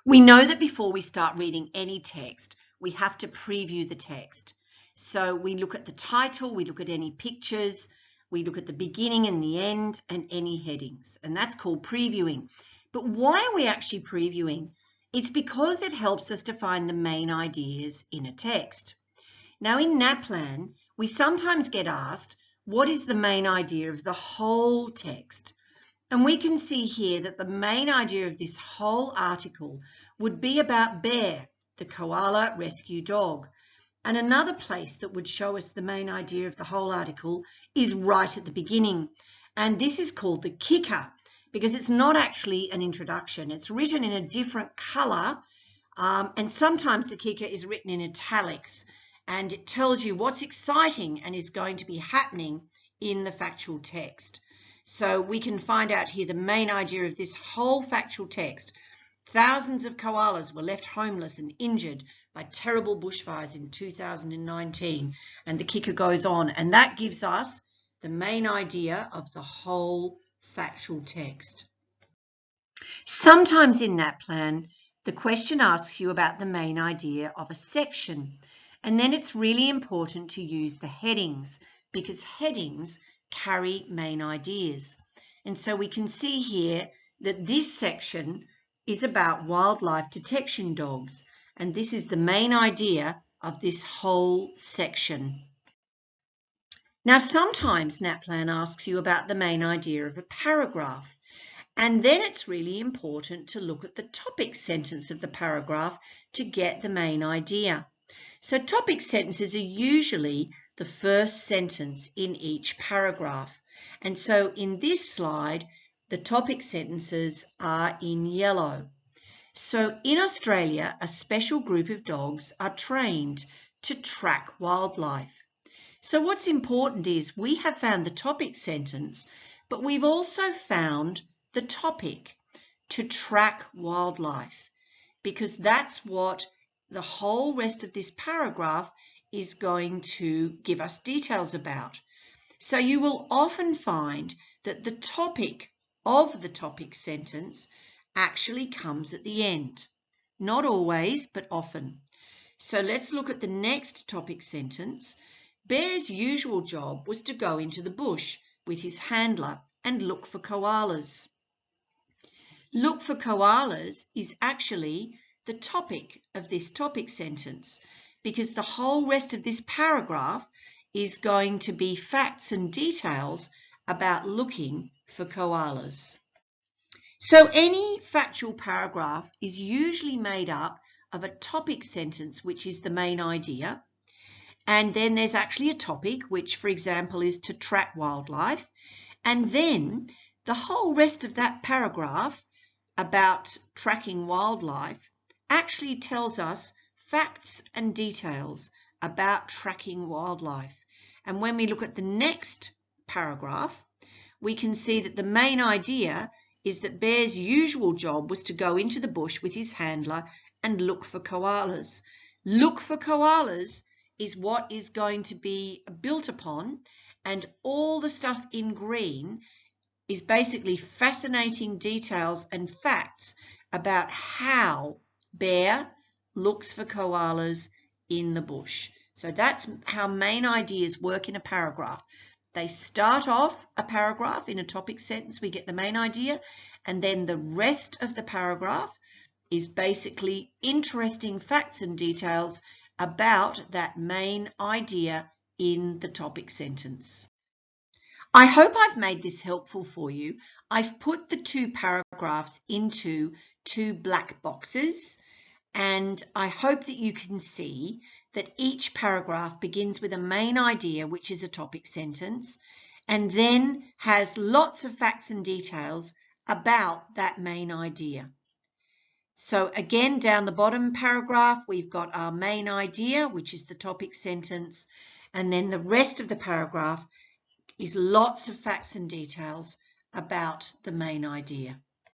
We know that before we start reading any text, we have to preview the text. So we look at the title, we look at any pictures, we look at the beginning and the end and any headings, and that's called previewing. But why are we actually previewing? It's because it helps us to find the main ideas in a text. Now in NAPLAN, we sometimes get asked, what is the main idea of the whole text? And we can see here that the main idea of this whole article would be about Bear, the koala rescue dog. And another place that would show us the main idea of the whole article is right at the beginning. And this is called the kicker because it's not actually an introduction. It's written in a different color. And sometimes the kicker is written in italics and it tells you what's exciting and is going to be happening in the factual text. So we can find out here the main idea of this whole factual text. Thousands of koalas were left homeless and injured by terrible bushfires in 2019. And the kicker goes on, and that gives us the main idea of the whole factual text. Sometimes in NAPLAN, the question asks you about the main idea of a section. And then it's really important to use the headings because headings carry main ideas. And so we can see here that this section is about wildlife detection dogs. And this is the main idea of this whole section. Now, sometimes NAPLAN asks you about the main idea of a paragraph. And then it's really important to look at the topic sentence of the paragraph to get the main idea. So topic sentences are usually the first sentence in each paragraph. And so in this slide, the topic sentences are in yellow. So in Australia, a special group of dogs are trained to track wildlife. So what's important is we have found the topic sentence, but we've also found the topic, to track wildlife, because that's what the whole rest of this paragraph is going to give us details about. So you will often find that the topic of the topic sentence actually comes at the end. Not always, but often. So let's look at the next topic sentence. Bear's usual job was to go into the bush with his handler and look for koalas. Look for koalas is actually the topic of this topic sentence because the whole rest of this paragraph is going to be facts and details about looking for koalas. So any factual paragraph is usually made up of a topic sentence, which is the main idea. And then there's actually a topic, which, for example, is to track wildlife. And then the whole rest of that paragraph about tracking wildlife actually tells us facts and details about tracking wildlife. And when we look at the next paragraph, we can see that the main idea is that Bear's usual job was to go into the bush with his handler and look for koalas. Look for koalas is what is going to be built upon, and all the stuff in green is basically fascinating details and facts about how Bear looks for koalas in the bush. So that's how main ideas work in a paragraph. They start off a paragraph in a topic sentence, we get the main idea, and then the rest of the paragraph is basically interesting facts and details about that main idea in the topic sentence. I hope I've made this helpful for you. I've put the two paragraphs into two black boxes, and I hope that you can see that each paragraph begins with a main idea, which is a topic sentence, and then has lots of facts and details about that main idea. So again, down the bottom paragraph, we've got our main idea, which is the topic sentence, and then the rest of the paragraph is lots of facts and details about the main idea.